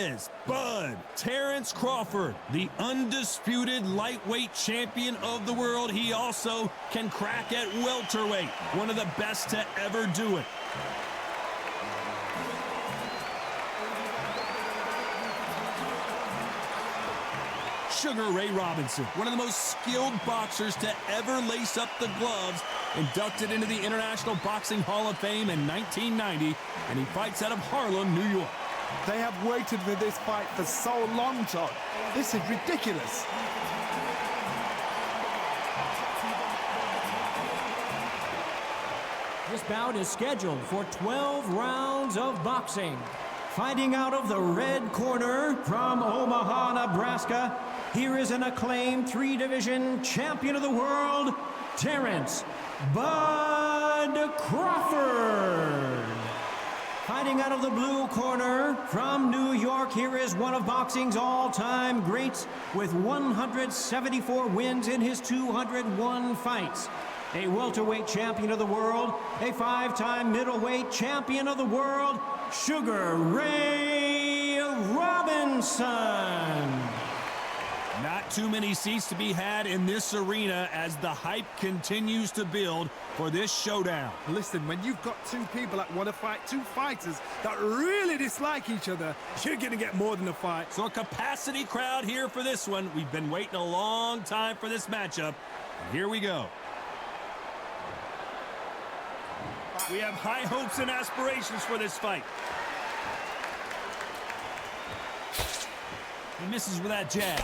is Bud Terence Crawford, the undisputed lightweight champion of the world. He also can crack at welterweight, one of the best to ever do it. Sugar Ray Robinson, one of the most skilled boxers to ever lace up the gloves, inducted into the International Boxing Hall of Fame in 1990, and he fights out of Harlem, New York. They have waited for this fight for so long, Todd. This is ridiculous. This bout is scheduled for 12 rounds of boxing. Fighting out of the red corner from Omaha, Nebraska, here is an acclaimed three-division champion of the world, Terence "Bud" Crawford. Fighting out of the blue corner from New York, here is one of boxing's all-time greats with 174 wins in his 201 fights. A welterweight champion of the world, a five-time middleweight champion of the world, Sugar Ray Robinson. Not too many seats to be had in this arena as the hype continues to build for this showdown. Listen, when you've got two people that want to fight, two fighters that really dislike each other, you're going to get more than a fight. So a capacity crowd here for this one. We've been waiting a long time for this matchup. And here we go. We have high hopes and aspirations for this fight. He misses with that jab.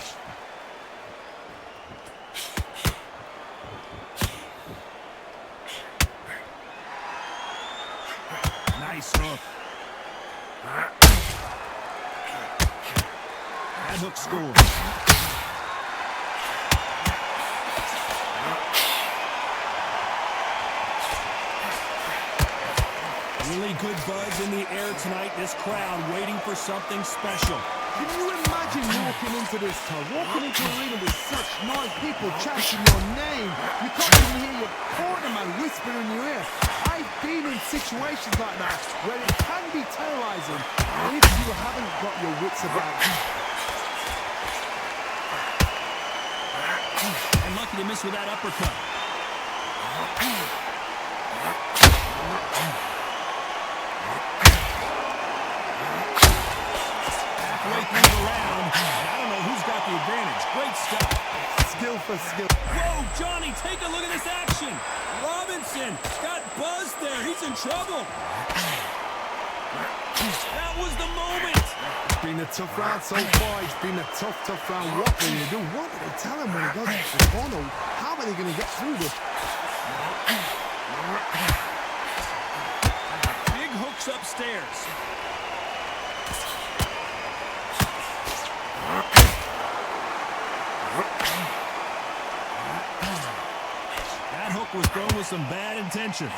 Nice hook. That hook scored. Really good buzz in the air tonight. This crowd waiting for something special. Can you imagine walking into this, Todd? Walking into an arena with such noise, people chanting your name. You can't even hear your corner man whisper in your ear. I've been in situations like that where it can be terrorizing if you haven't got your wits about you. And lucky to miss with that uppercut. Halfway through the round, I don't know who's got the advantage. Great stuff. Skill for skill. Whoa, Johnny, take a look at this action. Robinson got buzzed there. He's in trouble. That was the moment. It's been a tough round so far. It's been a tough round. What will you do? What do they tell him when he goes to the corner? How are they going to get through this? Big hooks upstairs. That hook was thrown with some bad intentions.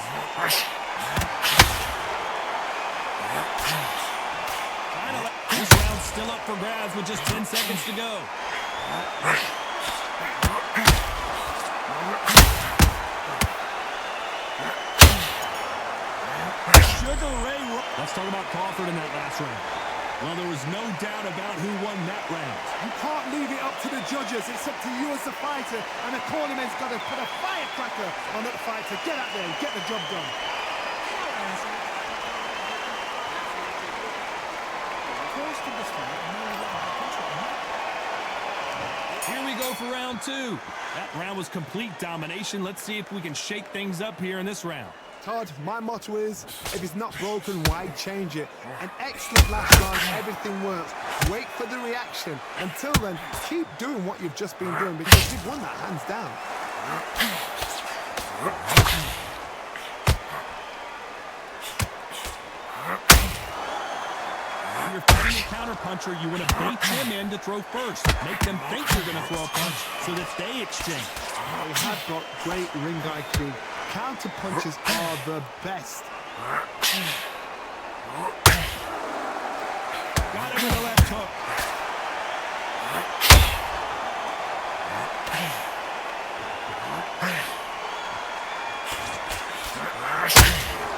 This round's still up for grabs with just 10 seconds to go. Sugar Ray. Let's talk about Crawford in that last round. Well, there was no doubt about who won that round. You can't leave it up to the judges. It's up to you as the fighter, and the cornerman's got to put a firecracker on that fighter. Get out there and get the job done. Here we go for round two. That round was complete domination. Let's see if we can shake things up here in this round. Todd, my motto is, if it's not broken, why change it? An excellent last round, everything works. Wait for the reaction. Until then, keep doing what you've just been doing because you've won that hands down. When you're fighting a counterpuncher, you want to bait them in to throw first. Make them think you're going to throw a punch so that they exchange. They have got great ring IQ. Counter punches are the best. Got him with the left hook.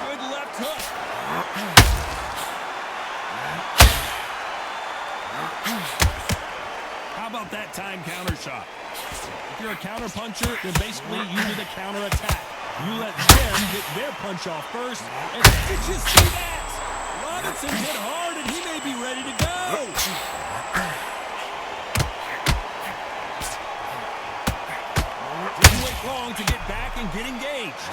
Good left hook. How about that time counter shot? If you're a counter puncher, then basically you do the counter attack. You let them get their punch off first. And did you see that? Robinson hit hard and he may be ready to go. Didn't wait long to get back and get engaged.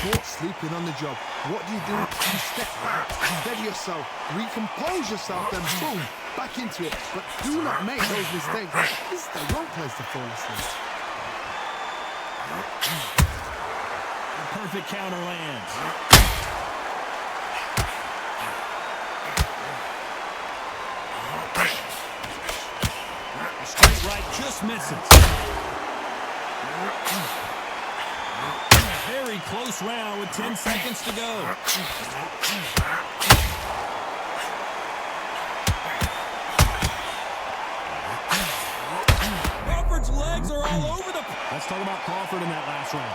Caught sleeping on the job. What do? You step back, steady yourself, recompose yourself, then boom, back into it. But do not make those mistakes. This is the wrong place to fall asleep. The perfect counter lands. The straight right just misses. Very close round with 10 seconds to go. Crawford's legs are all over the... Let's talk about Crawford in that last round.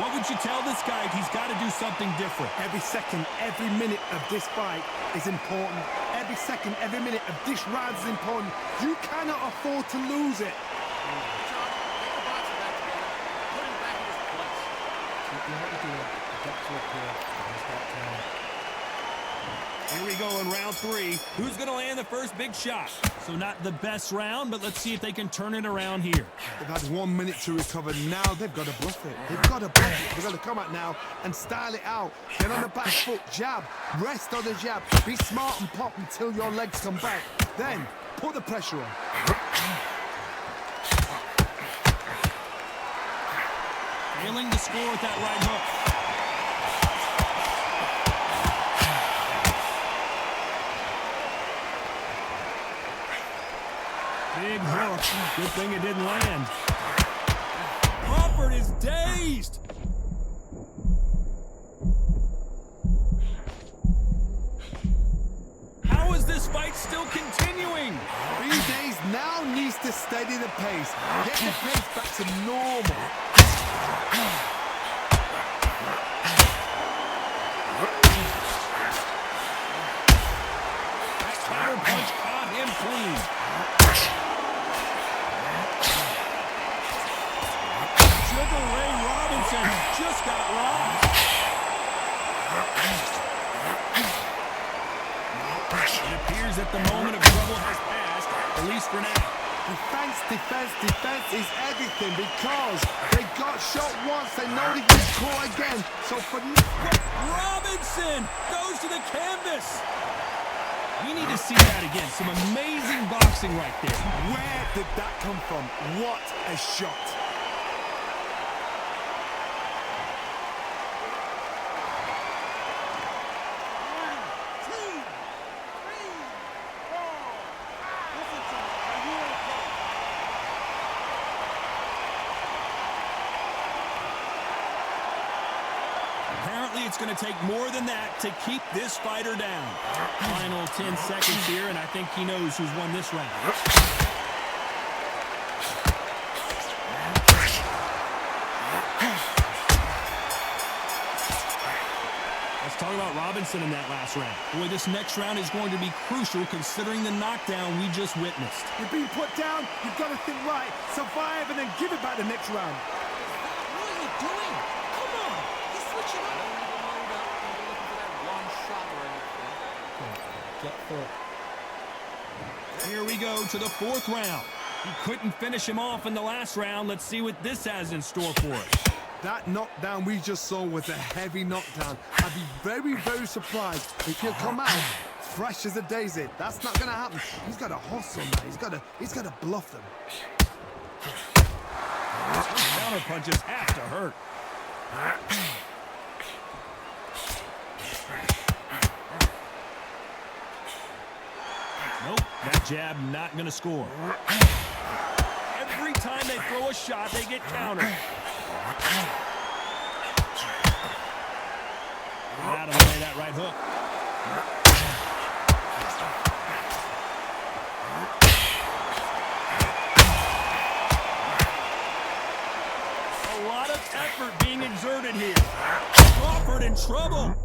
What would you tell this guy? He's got to do something different. Every second, every minute of this fight is important. Every second, every minute of this round is important. You cannot afford to lose it. Here we go in round 3. Who's going to land the first big shot? So not the best round, but let's see if they can turn it around here. They've had 1 minute to recover. Now they've got to bluff it. They've got to bluff it. They've got to come out now and style it out. Get on the back foot, jab, rest on the jab. Be smart and pop until your legs come back. Then put the pressure on. Failing to score with that right hook. Big hook. Good thing it didn't land. Crawford is dazed. How is this fight still continuing? B-Days now needs to steady the pace. Get the pace back to normal. That counter punch caught him clean. Sugar Ray Robinson just got robbed. It appears that the moment of trouble has passed, at least for now. Defense, defense, defense is everything because they got shot once, they know they get caught again. So for Robinson goes to the canvas. We need to see that again. Some amazing boxing right there. where did that come from? What a shot. Apparently, it's going to take more than that to keep this fighter down. Final 10 seconds here, and I think he knows who's won this round. Let's talk about Robinson in that last round. Boy, this next round is going to be crucial considering the knockdown we just witnessed. You're being put down, you've got to think right, survive, and then give it back the next round. What are you doing? Come on! He's switching up. Don't even load up. Don't be looking for that one shot or anything. Get foot. Here we go to the fourth round. He couldn't finish him off in the last round. Let's see what this has in store for us. That knockdown we just saw was a heavy knockdown. I'd be very, very surprised if he'll come out fresh as a daisy. That's not going to happen. He's got to hustle now. He's got to bluff them. Counter punches have to hurt. Nope, that jab not going to score. Every time they throw a shot, they get countered. Out of the way, that right hook. A lot of effort being exerted here. Crawford in trouble.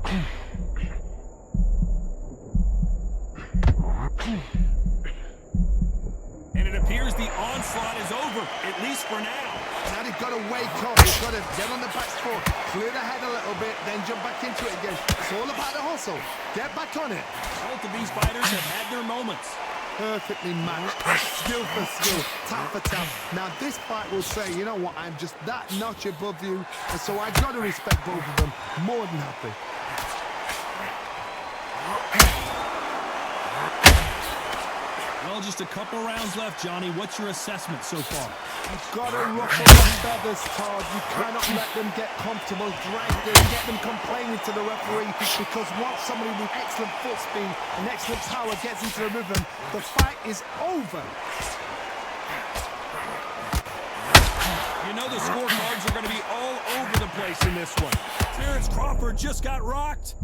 onslaught is over, at least for now. Now they've got to wake up. They've got to get on the back foot, clear the head a little bit, then jump back into it again. It's all about the hustle. Get back on it. Both of these fighters have had their moments. Perfectly matched, skill for skill, tap for tap. Now this fight will say, you know what, I'm just that notch above you, and so I've got to respect both of them. More than happy. Well, just a couple rounds left, Johnny. What's your assessment so far? You've got to ruffle the feathers, Todd. You cannot let them get comfortable, drag them, get them complaining to the referee, because once somebody with excellent foot speed and excellent power gets into the rhythm, the fight is over. You know the scorecards are going to be all over the place in this one. Terence Crawford just got rocked.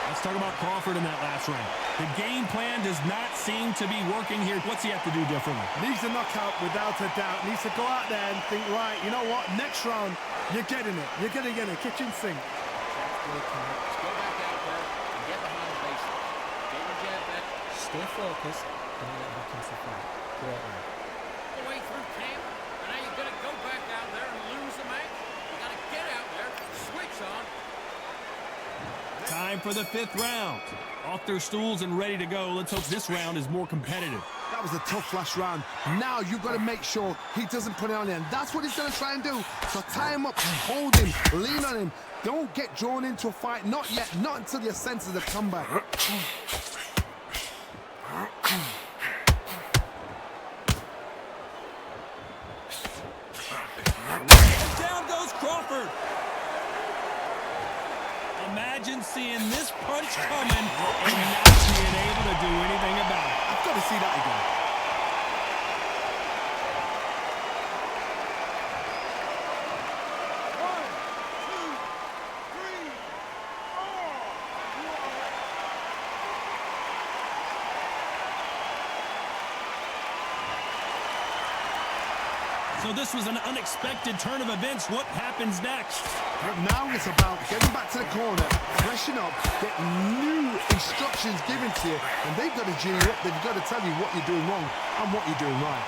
Let's talk about Crawford in that last round. The game plan does not seem to be working here. What's he have to do differently? Needs a knockout without a doubt. Needs to go out there and think, right, you know what, next round, you're getting it. You're going to get it. Kitchen sink. Let's go back out there and get behind the basics. Get your jab back. Stay focused. Don't let him catch the fight. Great round. All the way through camp. And now you're going to go back out there and lose the match. You got to get out there, switch on. Time for the 5th round. Off their stools and ready to go. Let's hope this round is more competitive. That was a tough last round. Now you've got to make sure he doesn't put it on him. That's what he's going to try and do. So tie him up, hold him, lean on him. Don't get drawn into a fight. Not yet. Not until your senses have come back. And down goes Crawford. Imagine seeing this punch coming and not being able to do anything about it. I've got to see that again. So this was an unexpected turn of events. What happens next? But now it's about getting back to the corner, freshen up, get new instructions given to you, and they've got to G you up. They've got to tell you what you're doing wrong and what you're doing right.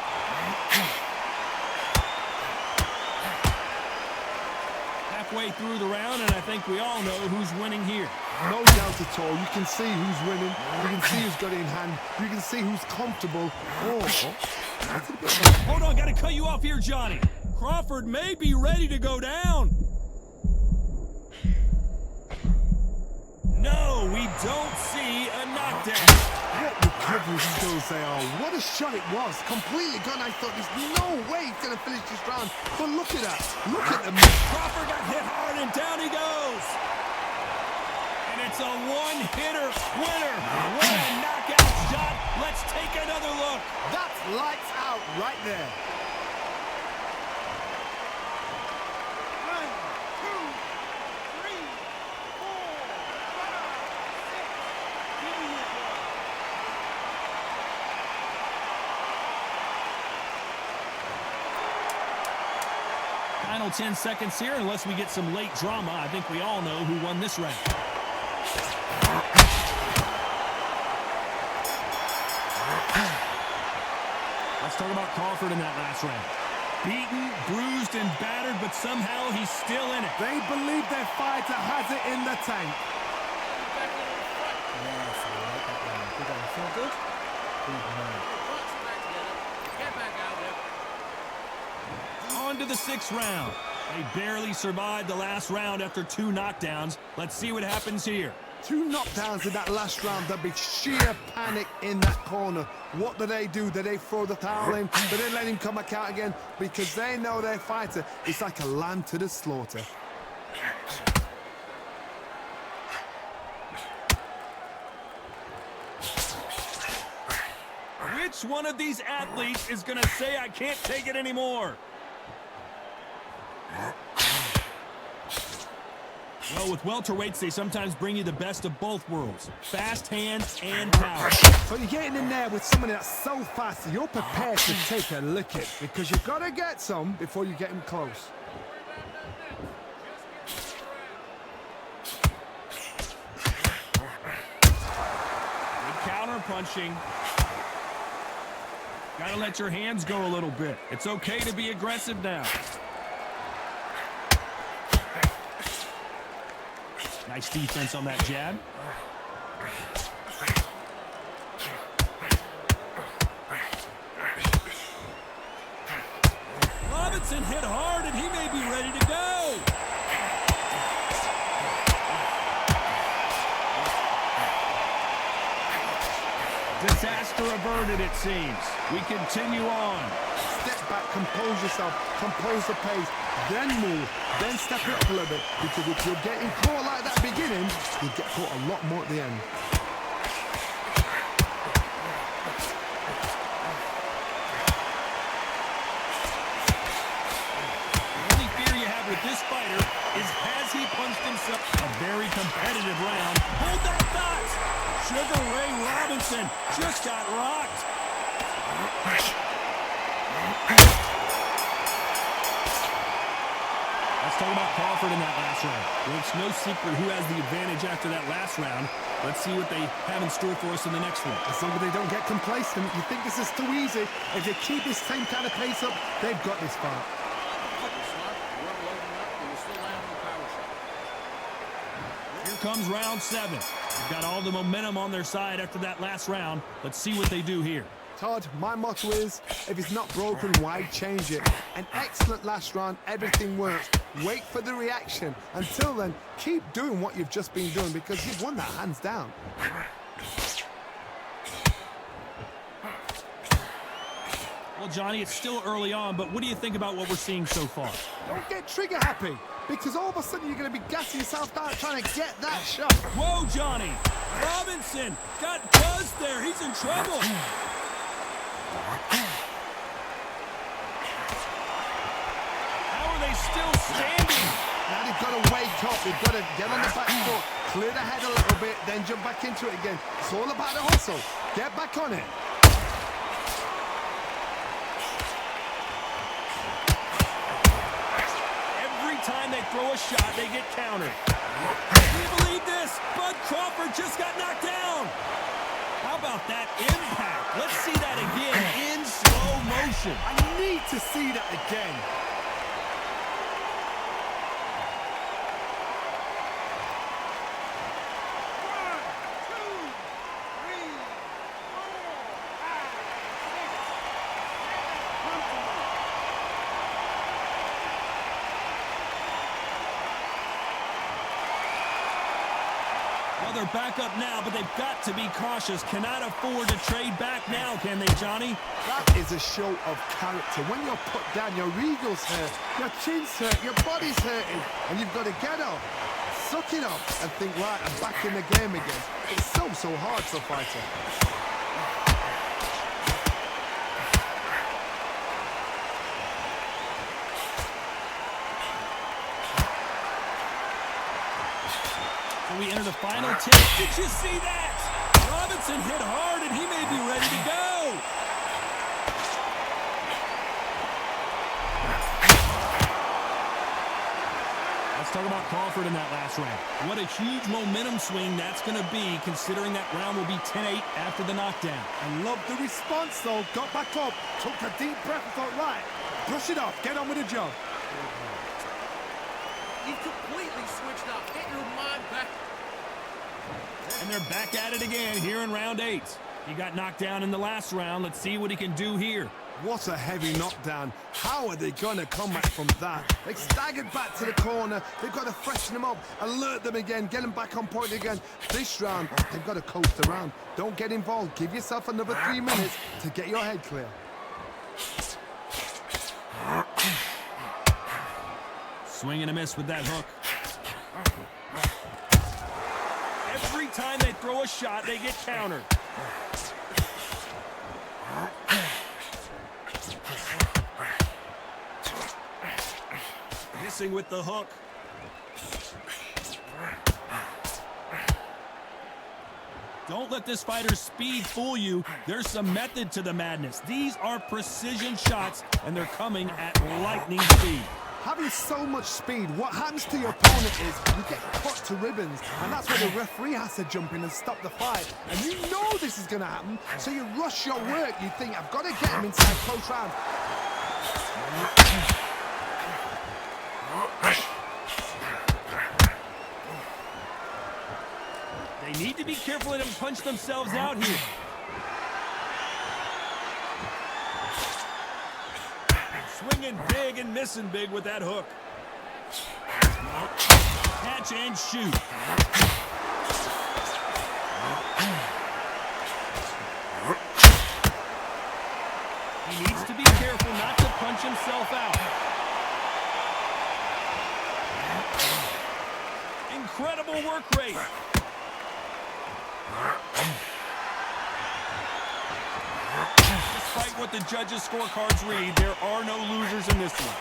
Halfway through the round, and I think we all know who's winning here. No doubt at all. You can see who's winning. You can see who's got it in hand. You can see who's comfortable. Hold on, gotta cut you off here, Johnny. Crawford may be ready to go down. No, we don't see a knockdown. What recovery skills they are. What a shot it was. Completely gone. I thought there's no way he's going to finish this round. But look at that. Look at the... Crawford got hit hard and down he goes. And it's a one-hitter winner. What a knockout shot. Let's take another look. That's lights out right there. 1, 2, 3, 4, 5, 6, 7, 8. Final 10 seconds here, unless we get some late drama. I think we all know who won this round. Let's talk about Crawford in that last round. Beaten, bruised, and battered, but somehow he's still in it. They believe their fighter has it in the tank. Yes, I like that round. Good round. Feel good? Good man. Get back out there. On to the 6th round. They barely survived the last round after 2 knockdowns. Let's see what happens here. 2 knockdowns in that last round. There'll be sheer panic in that corner. What do? Do they throw the towel in? Do they let him come back out again? Because they know their fighter is like a lamb to the slaughter. Which one of these athletes is going to say, I can't take it anymore? Well, with welterweights, they sometimes bring you the best of both worlds. Fast hands and power. So you're getting in there with someone that's so fast that you're prepared to take a licking, because you've got to get some before you get him close. punching. Gotta let your hands go a little bit. It's okay to be aggressive now. Nice defense on that jab. Robinson hit hard, and he may be ready to go. Disaster averted, it seems. We continue on. Step back, compose yourself, compose the pace, then move, then step it up a little bit. Because if you're getting caught like that at the beginning, you'll get caught a lot more at the end. The only fear you have with this fighter is has he punched himself? A very competitive round. Hold that thought! Sugar Ray Robinson just got rocked. Let's talk about Crawford in that last round. Well, it's no secret who has the advantage after that last round. Let's see what they have in store for us in the next one. As long as they don't get complacent, you think this is too easy. If they keep this same kind of pace up, they've got this far. Here comes round 7. They've got all the momentum on their side after that last round. Let's see what they do here. Todd, my motto is, if it's not broken, why change it? An excellent last round, everything works. Wait for the reaction. Until then, keep doing what you've just been doing because you've won that hands down. Well, Johnny, it's still early on, but what do you think about what we're seeing so far? Don't get trigger happy because all of a sudden you're going to be gassing yourself out trying to get that shot. Whoa, Johnny! Robinson got buzzed there. He's in trouble. How are they still standing? Now they've got to wake up. They've got to get on the back foot, clear the head a little bit, then jump back into it again. It's all about the hustle. Get back on it. Every time they throw a shot, they get countered. Can you believe this? Bud Crawford just got knocked down. How about that impact? Let's see that again in slow motion. I need to see that again. Well, they're back up now, but they've got to be cautious. Cannot afford to trade back now, can they, Johnny? That is a show of character. When you're put down, your ego's hurt, your chin's hurt, your body's hurting, and you've got to get up, suck it up, and think, right, I'm back in the game again. It's so hard for a fighter. We enter the final 10. Did you see that? Robinson hit hard, and he may be ready to go. Let's talk about Crawford in that last round. What a huge momentum swing that's going to be, considering that round will be 10-8 after the knockdown. I love the response, though. Got back up, took a deep breath and thought, right, brush it off, get on with the job. You've completely switched up. Get your mind back. And they're back at it again here in round 8. He got knocked down in the last round. Let's see what he can do here. What a heavy knockdown. How are they going to come back from that? They staggered back to the corner. They've got to freshen them up, alert them again, get them back on point again. This round, they've got to coast around. Don't get involved. Give yourself another 3 minutes to get your head clear. Swing and a miss with that hook. Every time they throw a shot, they get countered. Missing with the hook. Don't let this fighter's speed fool you. There's some method to the madness. These are precision shots, and they're coming at lightning speed. Having so much speed, what happens to your opponent is you get cut to ribbons, and that's where the referee has to jump in and stop the fight. And you know this is going to happen, so you rush your work. You think, I've got to get him inside close round. They need to be careful they don't punch themselves out here. Swinging big and missing big with that hook. Catch and shoot. He needs to be careful not to punch himself out. Incredible work rate. Despite what the judges' scorecards read, there are no losers in this one.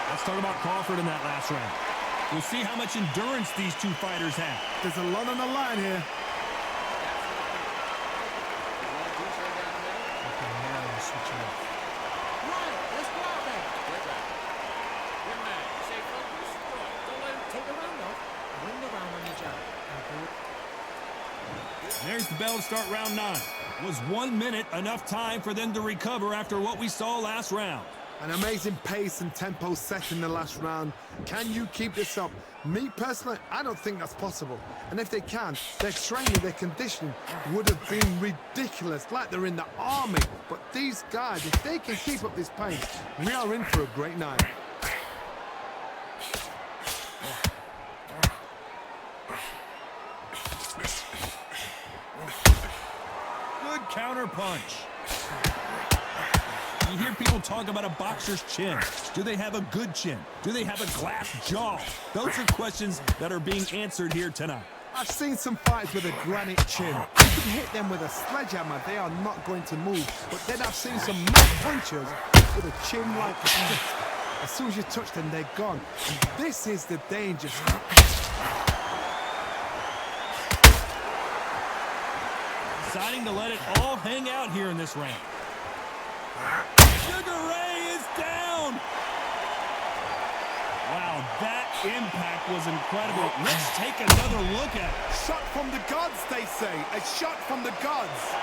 Let's talk about Crawford in that last round. We'll see how much endurance these two fighters have. There's a lot on the line here. Okay, now we're switching off. Right, let's go out then. Get back. Good man. Stay focused. Right. Don't let him take the round off. Win the round on your jab. There's the bell to start round 9. Was 1 minute enough time for them to recover after what we saw last round? An amazing pace and tempo set in the last round. Can you keep this up? Me personally, I don't think that's possible. And if they can, their training, their conditioning would have been ridiculous, like they're in the army. But these guys, if they can keep up this pace, we are in for a great night. Good counter punch. You hear people talk about a boxer's chin. Do they have a good chin? Do they have a glass jaw? Those are questions that are being answered here tonight. I've seen some fighters with a granite chin. You can hit them with a sledgehammer, they are not going to move. But then I've seen some mad punchers with a chin like a stick. As soon as you touch them, they're gone. And this is the danger. Deciding to let it all hang out here in this round. Sugar Ray is down. Wow, that impact was incredible. Let's take another look at it. Shot from the gods, they say. A shot from the gods.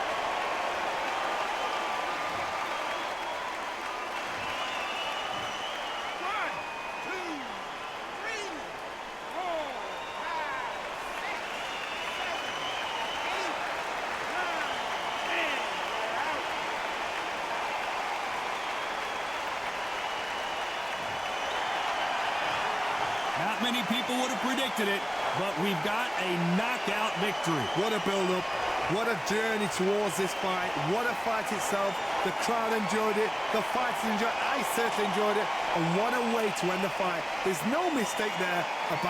Not many people would have predicted it, but we've got a knockout victory. What a build-up. What a journey towards this fight. What a fight itself. The crowd enjoyed it. The fighters enjoyed it. I certainly enjoyed it. And what a way to end the fight. There's no mistake there about